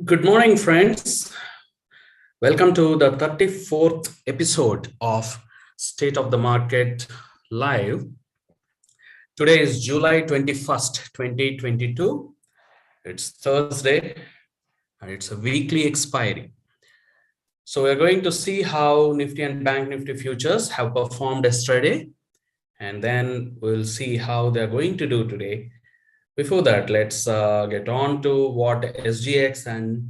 Good morning, friends. Welcome to the 34th episode of State of the Market Live. Today is July 21st, 2022. It's Thursday and it's a weekly expiry. So we're going to see how Nifty and Bank Nifty futures have performed yesterday, and then we'll see how they're going to do today. Before that, let's get on to what SGX and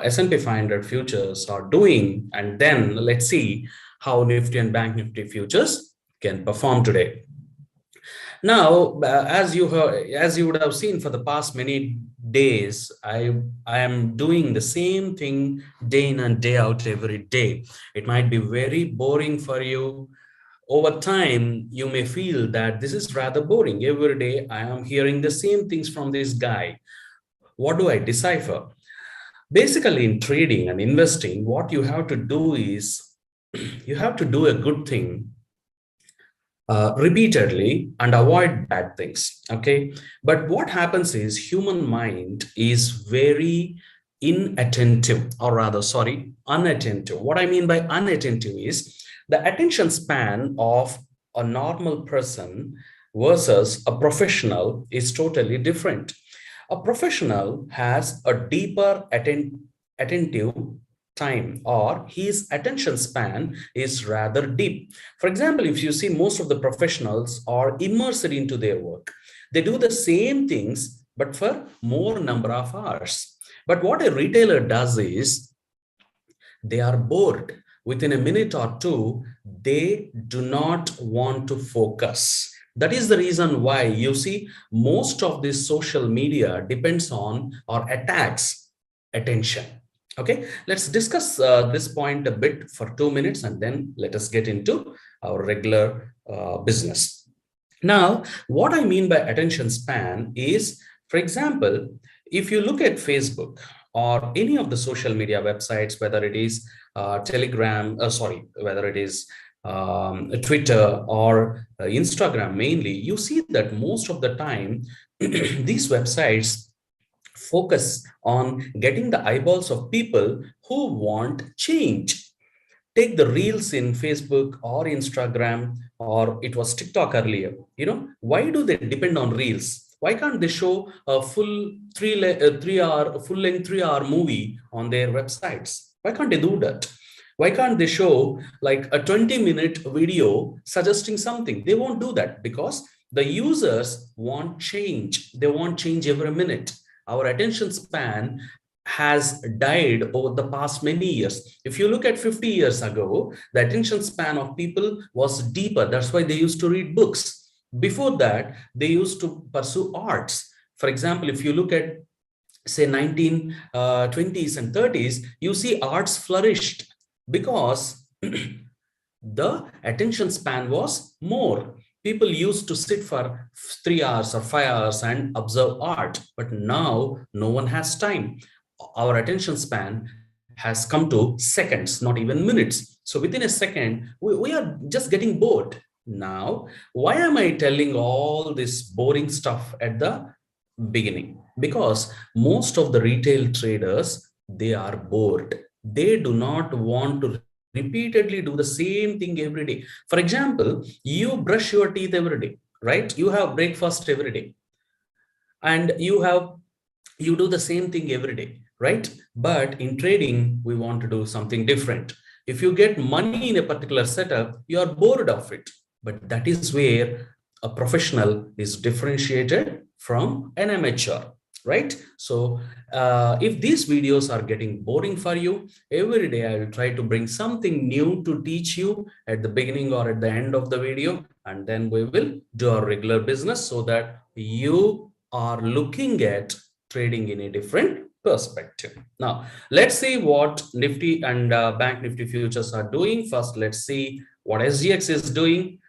S&P 500 futures are doing, and then let's see how Nifty and Bank Nifty futures can perform today. Now, as you would have seen for the past many days, I am doing the same thing day in and day out every day. It might be very boring for you. Over time, you may feel that this is rather boring. Every day, I am hearing the same things from this guy. What do I decipher? Basically, in trading and investing, what you have to do is you have to do a good thing repeatedly and avoid bad things. Okay. But what happens is human mind is very inattentive, or rather, sorry, unattentive. What I mean by unattentive is the attention span of a normal person versus a professional is totally different. A professional has a deeper attentive time, or his attention span is rather deep. For example, if you see, most of the professionals are immersed into their work. They do the same things but for more number of hours. But what a retailer does is they are bored within a minute or two. They do not want to focus. That is the reason why you see most of this social media depends on or attacks attention. Okay, let's discuss this point a bit for 2 minutes, and then let us get into our regular business. Now, what I mean by attention span is, for example, if you look at Facebook or any of the social media websites, whether it is whether it is Twitter or Instagram mainly, you see that most of the time these websites focus on getting the eyeballs of people who want change. Take the reels in Facebook or Instagram, or it was TikTok earlier. Why do they depend on reels? Why can't they show a full 3 hour full length 3 hour movie on their websites? Why can't they do that? Why can't they show like a 20-minute video suggesting something? They won't do that because the users want change. They want change every minute. Our attention span has died over the past many years. If you look at 50 years ago, the attention span of people was deeper. That's why they used to read books. Before that, they used to pursue arts. For example, if you look at, say, 1920s and 30s, you see arts flourished because the attention span was more. People used to sit for 3 hours or 5 hours and observe art, but now no one has time. Our attention span has come to seconds, not even minutes. So within a second, we are just getting bored. Now, why am I telling all this boring stuff at the beginning? Because most of the retail traders, they are bored. They do not want to repeatedly do the same thing every day. For example, you brush your teeth every day, right? You have breakfast every day, and you do the same thing every day, right? But in trading, we want to do something different. If you get money in a particular setup, you are bored of it. But that is where a professional is differentiated from an amateur, right? So if these videos are getting boring for you, every day I will try to bring something new to teach you at the beginning or at the end of the video, and then we will do our regular business so that you are looking at trading in a different perspective. Now, let's see what Nifty and Bank Nifty futures are doing. First, let's see what SGX is doing.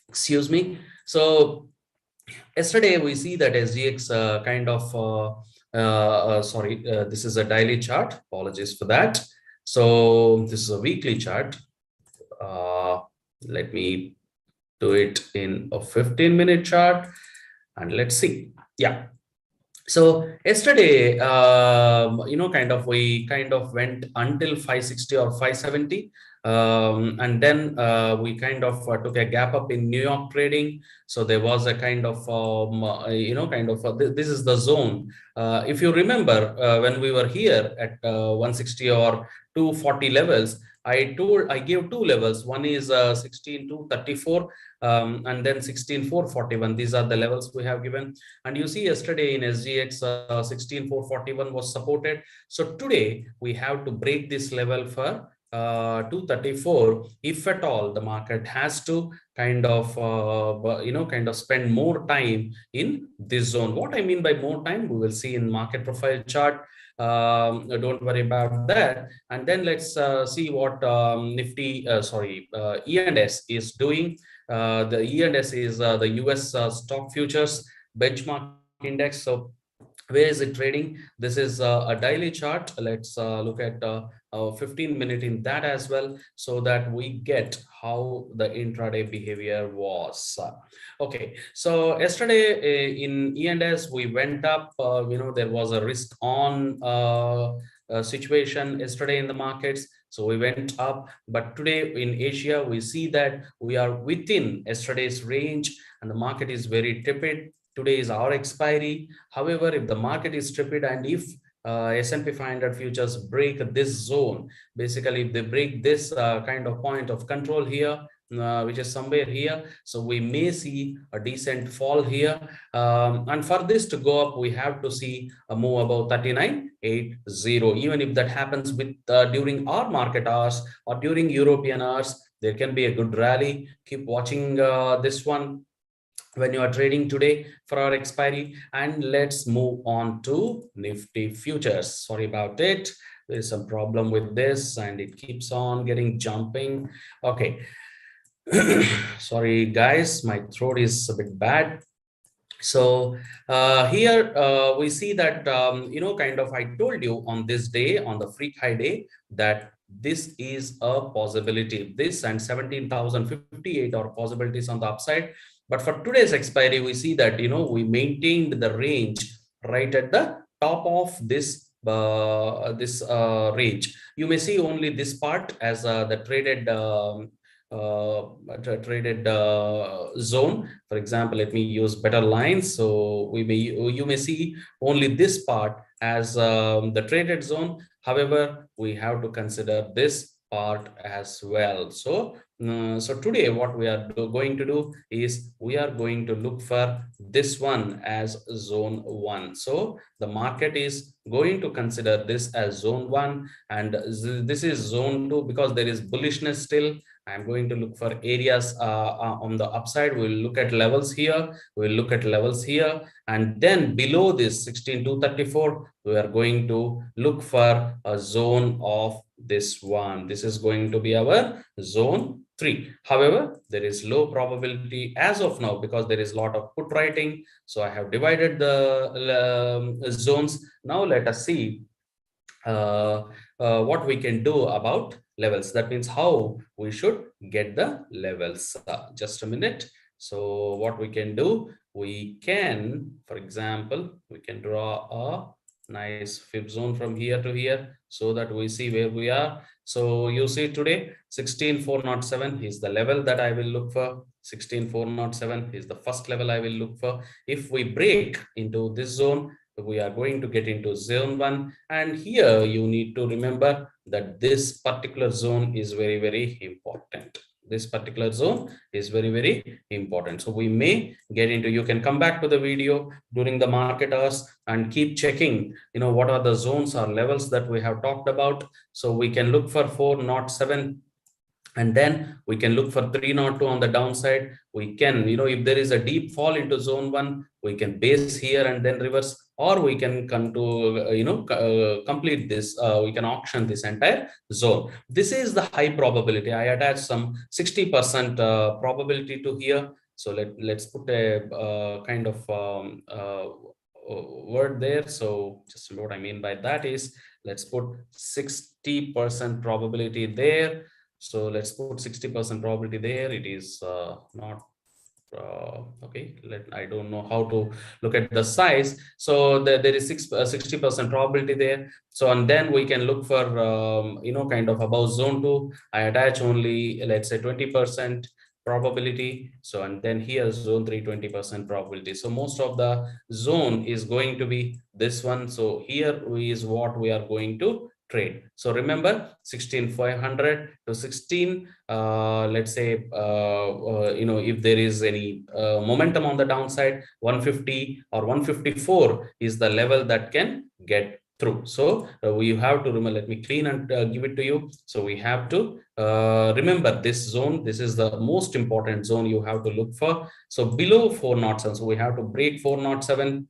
Excuse me. So yesterday we see that SGX this is a daily chart. Apologies for that. So this is a weekly chart. Let me do it in a 15-minute chart, and let's see. Yeah. So yesterday, we kind of went until 560 or 570, and then we kind of took a gap up in New York trading. So there was a kind of this is the zone. If you remember, when we were here at 160 or 240 levels, I gave two levels. One is 16,234, and then 16,441. These are the levels we have given. And you see yesterday in SGX, 16,441 was supported. So today we have to break this level for 234. If at all the market has to kind of spend more time in this zone. What I mean by more time, we will see in market profile chart. Don't worry about that. And then let's see what Nifty, E&S is doing. The E&S is the US stock futures benchmark index. So where is it trading? This is a daily chart. Let's look at 15-minute in that as well, so that we get how the intraday behavior was. Okay, so yesterday in E&S we went up. There was a risk on situation yesterday in the markets, so we went up. But today in Asia we see that we are within yesterday's range, and the market is very tepid. Today is our expiry. However, if the market is tepid, and if S&P 500 futures break this zone, basically if they break this kind of point of control here, which is somewhere here, so we may see a decent fall here. And for this to go up, we have to see a move above 39.80. Even if that happens with during our market hours or during European hours, there can be a good rally. Keep watching this one when you are trading today for our expiry. And let's move on to Nifty futures. Sorry about it, there's some problem with this and it keeps on getting jumping. Okay. Sorry guys, my throat is a bit bad. So here we see that I told you on this day, on the freak high day, that this is a possibility. This and 17,058 are possibilities on the upside. But for today's expiry, we see that we maintained the range right at the top of this range. You may see only this part as the uh, traded zone. For example, let me use better lines. So you may see only this part as the traded zone. However, we have to consider this part as well. So today what we are going to do is we are going to look for this one as zone 1. So the market is going to consider this as zone 1, and this is zone 2 because there is bullishness still. I'm going to look for areas on the upside. We'll look at levels here. We'll look at levels here. And then below this 16,234, we are going to look for a zone of this one. This is going to be our zone 3. However, there is low probability as of now because there is a lot of put writing. So I have divided the zones. Now let us see what we can do about levels. That means how we should get the levels. Just a minute. So what we can do, we can, for example, we can draw a nice fib zone from here to here so that we see where we are. So you see today 16,407 is the level that I will look for. 16,407 is the first level I will look for. If we break into this zone, we are going to get into zone 1. And here you need to remember that this particular zone is very, very important. This particular zone is very, very important. So we may get into, you can come back to the video during the market hours and keep checking, what are the zones or levels that we have talked about. So we can look for 407, and then we can look for 302 on the downside. We can, if there is a deep fall into zone 1, we can base here and then reverse, or we can come to complete this, we can auction this entire zone. This is the high probability. I attached some 60% probability to here. So let's put a kind of word there. So just what I mean by that is, let's put 60% probability there. So let's put 60% probability there. It is not Okay, I don't know how to look at the size. So there is 60% probability there. So and then we can look for kind of above zone 2. I attach only, let's say, 20% probability. So and then here zone 3, 20% probability. So most of the zone is going to be this one. So here is what we are going to trade. So remember 16,500 to 16, let's say, if there is any momentum on the downside, 150 or 154 is the level that can get through. So we have to remember, let me clean and give it to you. So we have to remember this zone. This is the most important zone you have to look for. So below 407, so we have to break 407.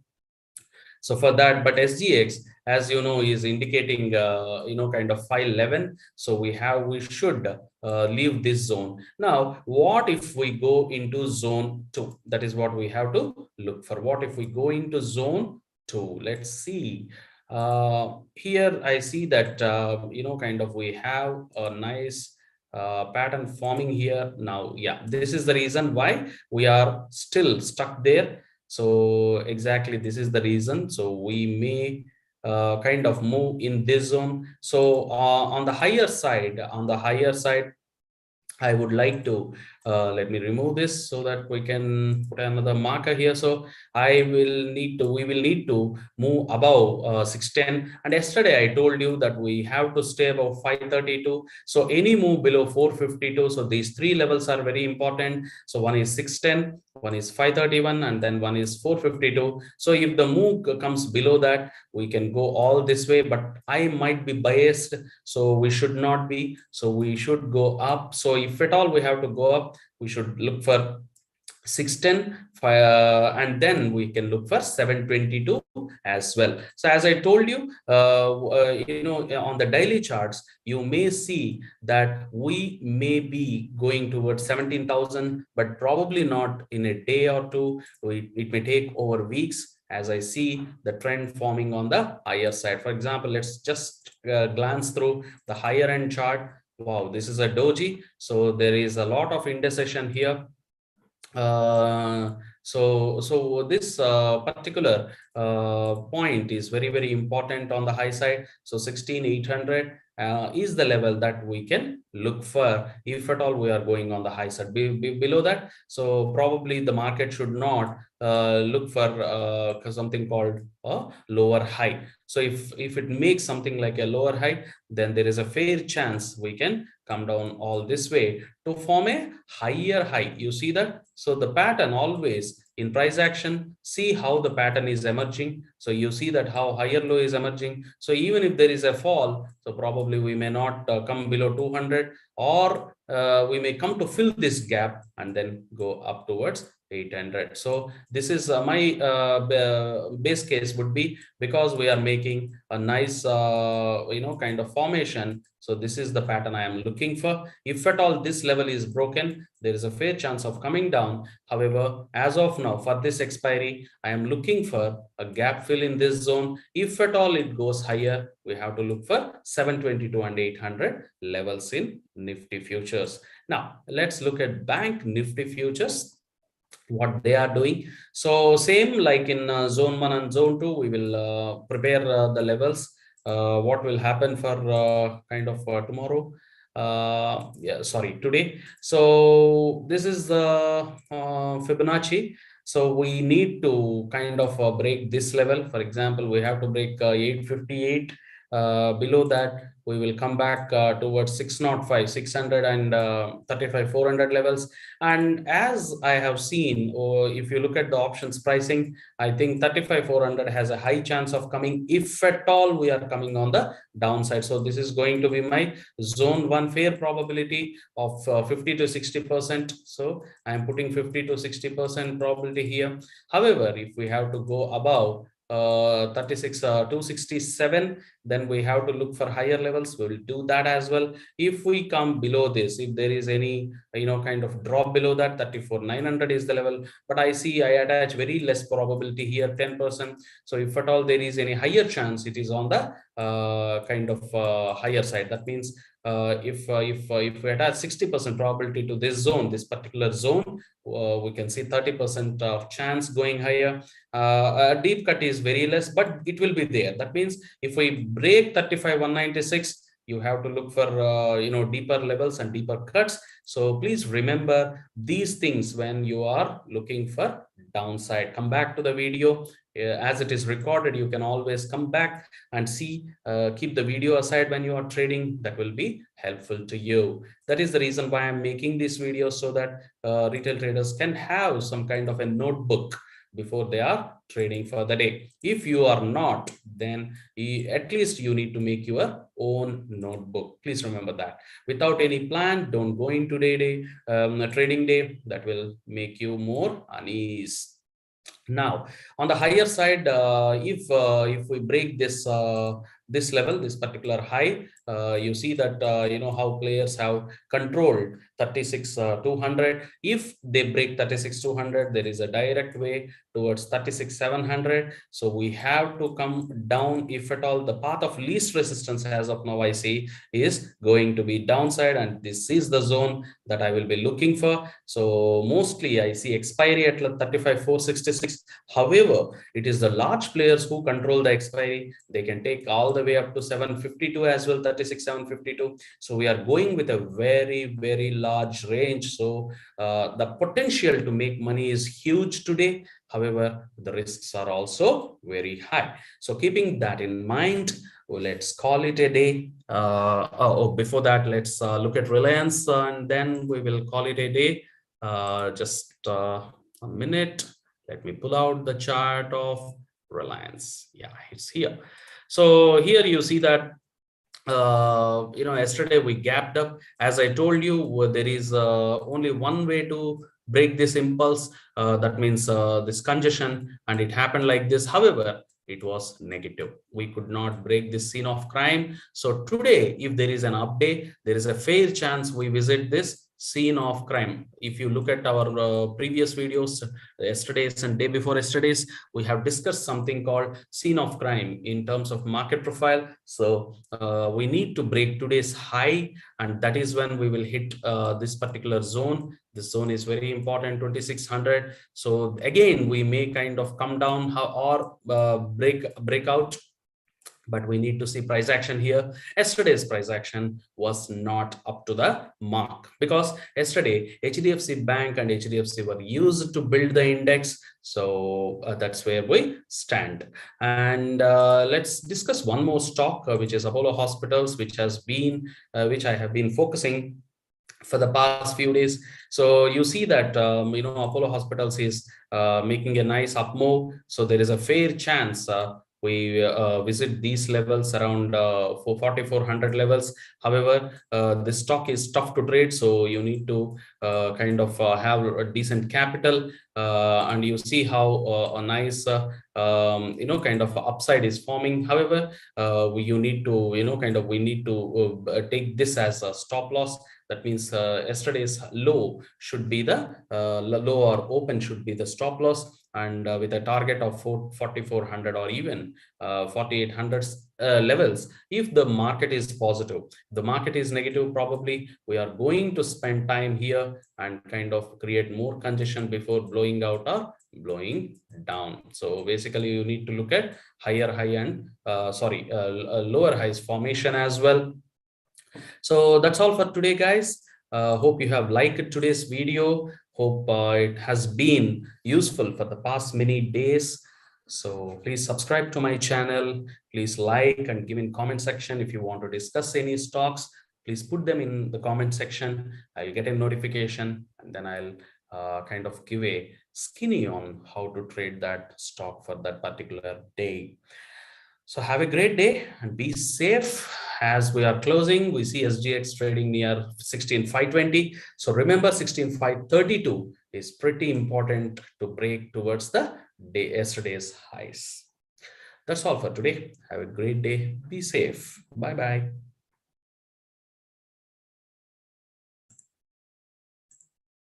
So for that, but SGX, as you know, is indicating kind of 511. So we should leave this zone. Now what if we go into zone 2? That is what we have to look for. What if we go into zone 2? Let's see. Here I see that kind of we have a nice pattern forming here. Now yeah, this is the reason why we are still stuck there. So exactly this is the reason. So we may kind of move in this zone. So on the higher side, I would like to let me remove this so that we can put another marker here. So we will need to move above 610. And yesterday I told you that we have to stay above 532. So any move below 452. So these three levels are very important. So one is 610, one is 531, and then one is 452. So if the move comes below that, we can go all this way, but I might be biased, so we should not be. So we should go up. So if at all we have to go up, we should look for 610, and then we can look for 722 as well. So as I told you, on the daily charts, you may see that we may be going towards 17,000, but probably not in a day or two. It may take over weeks, as I see the trend forming on the higher side. For example, let's just glance through the higher end chart. Wow, this is a doji. So there is a lot of indecision here. So this particular point is very, very important on the high side. So 16,800 is the level that we can look for if at all we are going on the high side. Below that, so probably the market should not look for something called a lower high. So if it makes something like a lower high, then there is a fair chance we can come down all this way to form a higher high. You see that? So the pattern always in price action, see how the pattern is emerging. So you see that how higher low is emerging. So even if there is a fall, so probably we may not come below 200, or we may come to fill this gap and then go up towards 800. So this is my base case would be, because we are making a nice kind of formation. So this is the pattern I am looking for. If at all this level is broken, there is a fair chance of coming down. However, as of now, for this expiry, I am looking for a gap fill in this zone. If at all it goes higher, we have to look for 722 and 800 levels in Nifty futures. Now let's look at Bank Nifty futures, what they are doing. So same like in zone 1 and zone 2, we will prepare the levels. What will happen for kind of tomorrow, yeah, sorry, today. So this is the Fibonacci. So we need to kind of break this level. For example, we have to break 858. Below that, we will come back towards 605, 600 and 35, 400 levels. And as I have seen, or if you look at the options pricing, I think 35, 400 has a high chance of coming if at all we are coming on the downside. So this is going to be my zone 1 fair probability of 50 to 60%. So I am putting 50 to 60% probability here. However, if we have to go above 267, then we have to look for higher levels. We will do that as well. If we come below this, if there is any kind of drop below that, 34,900 is the level, but I see I attach very less probability here, 10%. So if at all there is any higher chance, it is on the kind of higher side. That means if we attach 60% probability to this zone, this particular zone, we can see 30% of chance going higher. A deep cut is very less, but it will be there. That means if we break 35,196, you have to look for deeper levels and deeper cuts. So please remember these things when you are looking for downside. Come back to the video. As it is recorded, you can always come back and see. Keep the video aside when you are trading. That will be helpful to you. That is the reason why I'm making this video, so that retail traders can have some kind of a notebook before they are trading for the day. If you are not, then at least you need to make your own notebook. Please remember that. Without any plan, don't go into trading day. That will make you more unease. Now, on the higher side, if we break this level, this particular high, you see that how players have controlled 36,200. If they break 36,200, there is a direct way towards 36,700. So we have to come down. If at all, the path of least resistance as of now, I see, is going to be downside, and this is the zone that I will be looking for. So mostly I see expiry at 35,466. However, it is the large players who control the expiry. They can take all the way up to 752 as well, 36,752. So we are going with a very, very large range. So the potential to make money is huge today. However, the risks are also very high. So keeping that in mind, let's call it a day. Before that, let's look at Reliance, and then we will call it a day. Just a minute. Let me pull out the chart of Reliance. Yeah, it's here. So here you see that yesterday we gapped up. As I told you, there is only one way to break this impulse. That means this congestion, and it happened like this. However, it was negative. We could not break this scene of crime. So today, if there is an update, there is a fair chance we visit this scene of crime. If you look at our previous videos, yesterday's and day before yesterday's, we have discussed something called scene of crime in terms of market profile. So we need to break today's high, and that is when we will hit this particular zone. This zone is very important, 2600. So again, we may kind of come down or break out, but we need to see price action here. Yesterday's price action was not up to the mark, because yesterday HDFC Bank and HDFC were used to build the index. So that's where we stand. And let's discuss one more stock, which is Apollo Hospitals, which I have been focusing for the past few days. So you see that Apollo Hospitals is making a nice up move. So there is a fair chance we visit these levels around 4,400 levels. However, this stock is tough to trade, so you need to have a decent capital, and you see how a nice kind of upside is forming. However, we need to take this as a stop loss. That means yesterday's low should be the low or open should be the stop loss, and with a target of 4,400 or even 4,800 levels. If the market is positive, the market is negative, probably we are going to spend time here and kind of create more congestion before blowing out or blowing down. So basically you need to look at higher high and lower highs formation as well. So that's all for today, guys. Hope you have liked today's video. Hope it has been useful for the past many days. So please subscribe to my channel. Please like and give in comment section. If you want to discuss any stocks, please put them in the comment section. I'll get a notification, and then I'll kind of give a skinny on how to trade that stock for that particular day. So have a great day and be safe. As we are closing, we see SGX trading near 16,520. So remember, 16,532 is pretty important to break towards the yesterday's highs. That's all for today. Have a great day. Be safe. Bye-bye.